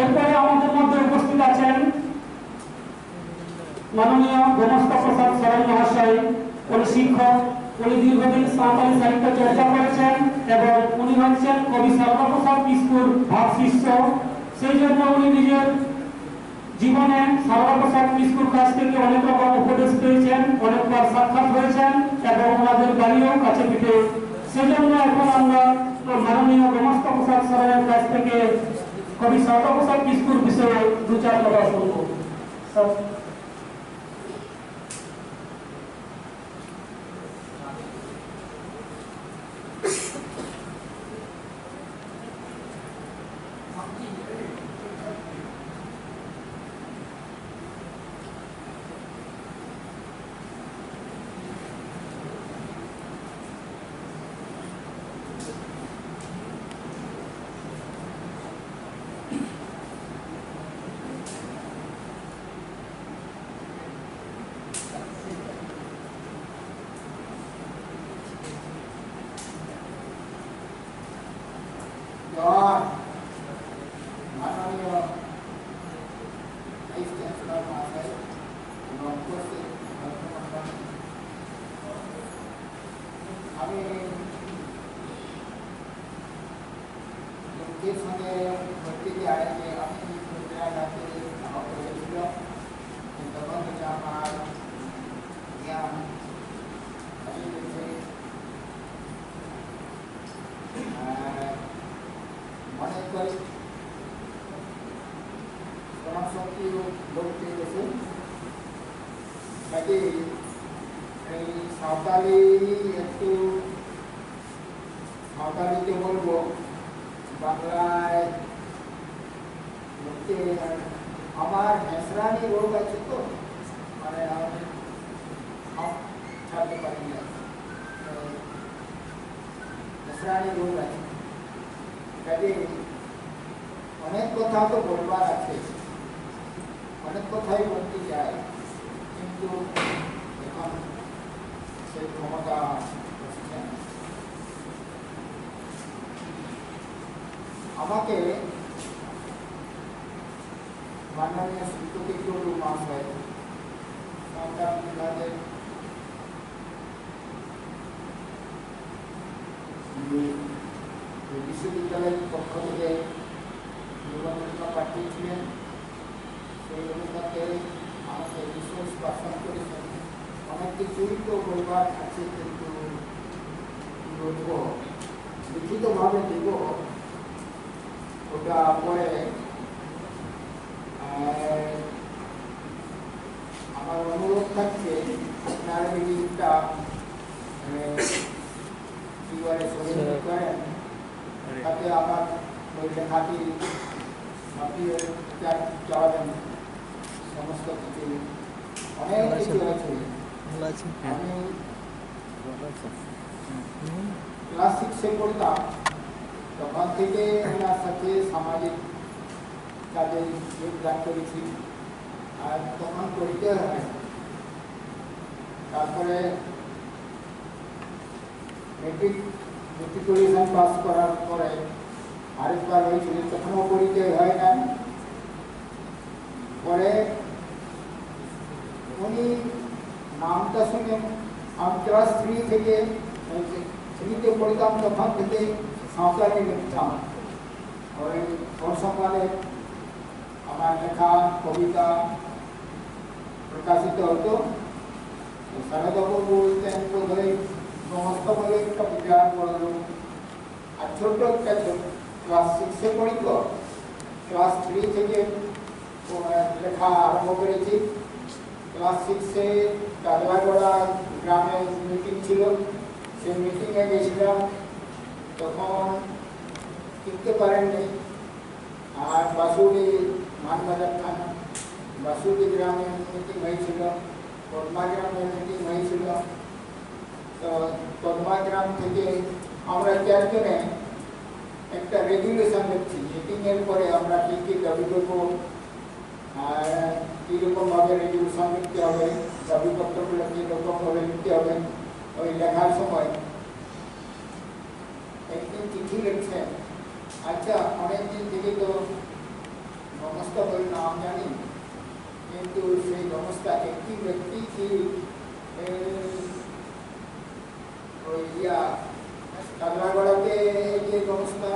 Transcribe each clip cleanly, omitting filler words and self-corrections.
এরপরে আমাদের মধ্যে উপস্থিত আছেন মাননীয় গোমস্ত প্রসাদ সরেন মহাশয়। উনি শিক্ষক, উনি দীর্ঘদিন সাঁওতালি সাহিত্য চর্চা করেছেন এবং উনি হচ্ছেন কবি সর্বপ্রসাদ কিস্কুর ভাব শিষ্য। সেই জন্য উনি নিজের জীবনে সর্বপ্রসাদ কিস্কুর কাছ থেকে অনেক রকম উপদেশ পেয়েছেন, অনেকবার সাক্ষাৎ হয়েছেন এবং ওনাদের বাড়িও কাছে পিঠে। সেজন্য এখন আমরা মাননীয় গোমস্ত প্রসাদ সরেনের কাছ থেকে কবি সর্বপ্রসাদ কিস্কুর বিষয়ে দু চার কথা শুনবো। সাঁওতালিতে বলবো বাংলায় আমার হেসরানি রোগ আছে, তো মানে ছাড়তে পারি না, হেসরানি রোগ আছে। কাজে অনেক কথা তো বলবার আছে, অনেক কথাই বলতে চাই, কিন্তু এখন সেই ক্ষমতা আমাকে মাননীয় শিক্ষক মহাশয় সাঁওতাল বিভাগের বিশ্ববিদ্যালয়ের পক্ষ থেকে নিবন্ধন পাঠিয়েছিলেন। সেই অনুপাতে আমাকে বিশেষ শাসন করেছেন। অনেক কিছুই তো বলবার আছে, কিন্তু বলব লিখিতভাবে দেব, ওটা পরে আমার অনুরোধ থাকছে আপনার মিটিংটা করেন, তাতে আমার ওই লেখাটি আপনি চালাবেন। সমস্ত কিছু অনেক কিছু আছে। আমি ক্লাস 6-এ পড়তাম, তখন থেকে ওনার সাথে সামাজিক কাজে যোগদান করেছি, আর তখন পরিচয় হয়। তারপরে মেট্রিকুলেশন পাস করার পরে আরেকবার হয়েছিল, তখনও পরিচয় হয় না। পরে উনি নামটা শুনে আমি ক্লাস 3 থেকে 3-তে পড়তাম, তখন থেকে সাঁওতালি লিখতাম। ওই সকালে আমার লেখা কবিতা প্রকাশিত হতো। শারদাবাবু বলতেন বোধহয় সমস্ত বলে একটা বিরাট বড় লোক, আর ছোট্ট একটা ক্লাস 6-এ পড়ি, তো ক্লাস 3 থেকে লেখা আরম্ভ করেছি। ক্লাস 6-এ কাজলাগড়া গ্রামে মিটিং ছিল, সেই মিটিংয়ে গেছিলাম, তখন কিনতে পারেননি। আর বাসুড়ি মানবাজার থানা বাসুড়ি গ্রামে মিটিং হয়েছিল, কদমা গ্রামে মিটিং হয়েছিল। তো কদমা গ্রাম থেকে আমরা 4 জনে একটা রেগুলেশন লিখছি, মিটিংয়ের পরে আমরা কী কী দাবি করবো, আর কীরকমভাবে রেগুলেশন লিখতে হবে, দাবিপত্রগুলো কীরকমভাবে লিখতে হবে। ওই লেখার সময় একদিন চিঠি লিখছেন, আচ্ছা অনেকদিন থেকে তো সমস্ত বই নাম জানি, কিন্তু সেই সমস্ত একটি ব্যক্তি কি ওই কাজরাগড়াতে যে সংস্থা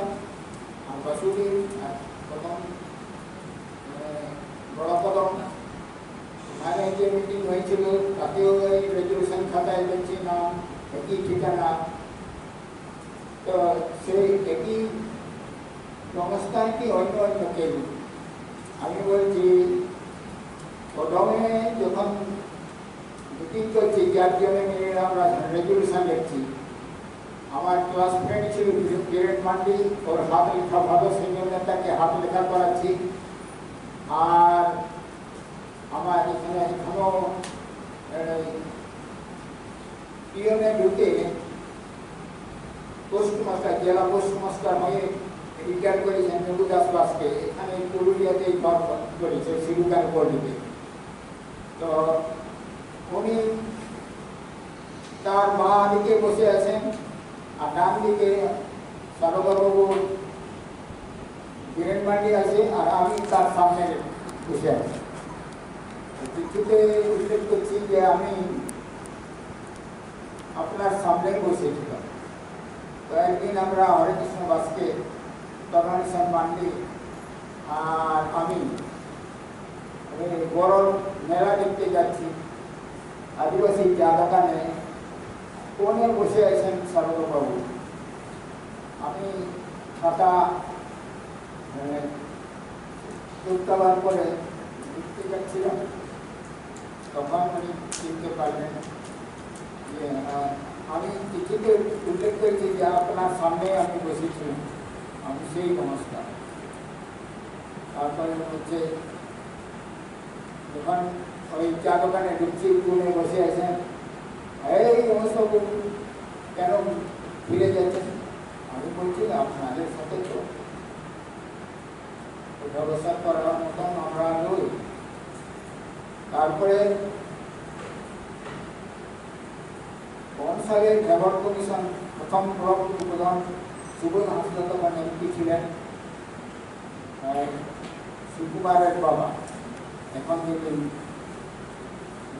বাসুদীর প্রথম বড় কদম ওখানে যে মিটিং হয়েছিল তাতেও এই রেজলিউশন খাতায় দেখছি নাম একই ঠিকানা। তো সেই একই সংস্থায় কি অন্য অন্য কেউ? আমি বলছি প্রথমে যখন মিটিং করছি 4 জনে মিলে আমরা রেজলিউশন লিখছি, আমার ক্লাস ফ্রেন্ড ছিল কিরণ মান্ডি, ওর হাত লেখা ভালো, সেই জন্য তাকে হাত লেখা করাচ্ছি। আর আমার এখনো পিওনে ঢুকে পোস্টমাস্টার, জেলা পোস্টমাস্টার হয়ে রিটায়ার করেছেন নেবু দাস বাসকে, এখানে পুরুলিয়াতেই জব করেছে শিলুকার পল্লীতে। তো উনি তার বাঁ দিকে বসে আছেন, আর ডান দিকে সারদাবাবু বীরেন মান্ডি আছে, আর আমি তার সামনে বসে আছি। চিঠিতে উল্লেখ করছি যে আমি আপনার সামনে বসেছিলাম। তো একদিন আমরা হরেকৃষ্ণ বাসকে, তরণীশন মান্ডি আর আমি বড় মেলা দেখতে যাচ্ছি, আদিবাসী চা দোকানে কোণে বসে আছেন সারদাবাবু। আমি ছাতা উত্তাবার করে দেখতে যাচ্ছিলাম, তখন উনি চিনতে পারলেন যে আমি চিঠিতে উল্লেখ করেছি যে আপনার সামনে আমি বসেছিলাম, আমি সেই নমস্কার। তারপরে হচ্ছে যখন ওই চা দোকানে ঢুকছি, কোণে বসে আছেন, এই সমস্ত কেন ফিরে যাচ্ছেন? আমি বলছি আপনাদের সাথে তো ব্যবস্থা করার মতন আমরা নই। তারপরে কোন সালে লেবার কমিশন প্রথম ব্লক প্রধান সুবোধ হাসদা তখন এমপি ছিলেন, সুকুমারের বাবা, এখন কিন্তু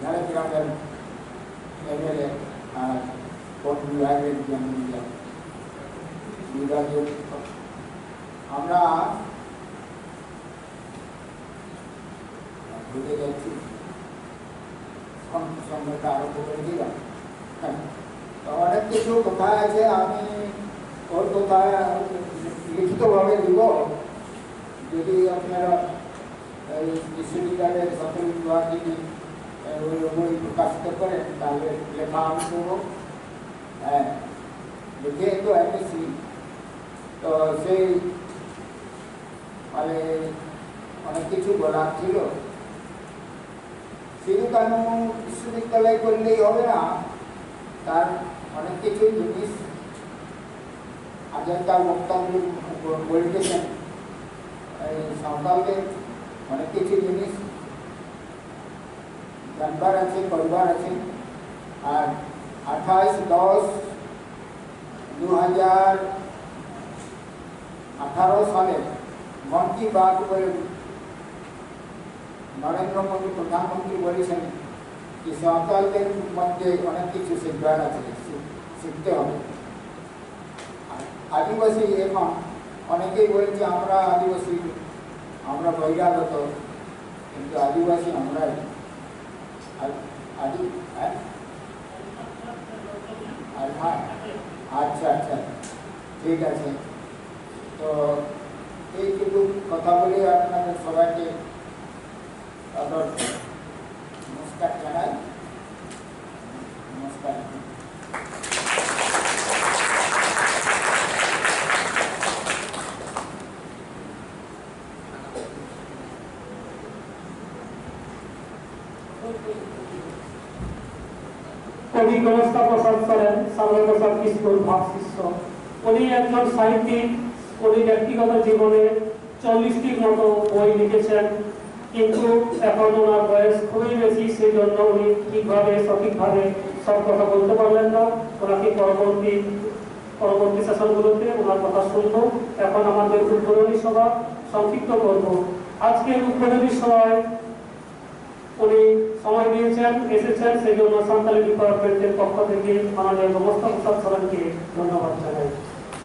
ঝাড়গ্রামের এমএলএ আর কোর্ট বিভাগের বিভাগীয়। আমরা ভুলে যাচ্ছি, সময়টা আরম্ভ করে দিলাম। তো অনেক কিছু কথা আছে, আমি ওর কথা লিখিতভাবে দিব। যদি আপনারা এই বিশ্ববিদ্যালয়ের সকল বিভাগ যদি ওই বই প্রকাশিত করেন তাহলে লেখা আমি করবো। হ্যাঁ, লিখে তো এনেছি। তো সেই মানে অনেক কিছু বলার ছিল। সিধু কানু বিশ্ববিদ্যালয় করলেই হবে না, তার অনেক কিছু জিনিস আগেকার বক্তব্য বলতেছেন, সাঁওতালদের অনেক কিছু জিনিস জানবার আছে, করবার আছে। আর 28/10/2018 সালে মন কি বাত বলে নরেন্দ্র মোদী প্রধানমন্ত্রী বলেছেন যে সাঁওতালদের মধ্যে অনেক কিছু শিখবার আছে, শিখতে হবে। আদিবাসী এখন অনেকেই বলছে আমরা আদিবাসী, আমরা বহিরাগত, কিন্তু আদিবাসী আমরাই। আচ্ছা আচ্ছা, ঠিক আছে। তো এইটুকু কথা বলে আপনাদের সবাইকে নমস্কার জানাই। নমস্কার। কবি গণস্তা প্রসাদ সরেন, সামনে প্রসাদ কিশোর ভাব শিষ্য। উনি একজন সাহিত্যিক। উনি ব্যক্তিগত জীবনে 40টির মতো বই লিখেছেন, কিন্তু এখন ওনার বয়স খুবই বেশি, সেই জন্য উনি ঠিকভাবে সঠিকভাবে সব কথা বলতে পারলেন না। ওনাকে পরবর্তী সেশনগুলোতে ওনার কথা শুনবো। এখন আমাদের উদ্বোধনী সভা সংক্ষিপ্ত করব। আজকের উদ্বোধনী সময় উনি সময় দিয়েছেন, এসেছেন, সেই জন্য সান্তালি ডিপার্টমেন্টের পক্ষ থেকে মাননীয় মোস্তফা সরকারকে ধন্যবাদ জানাই।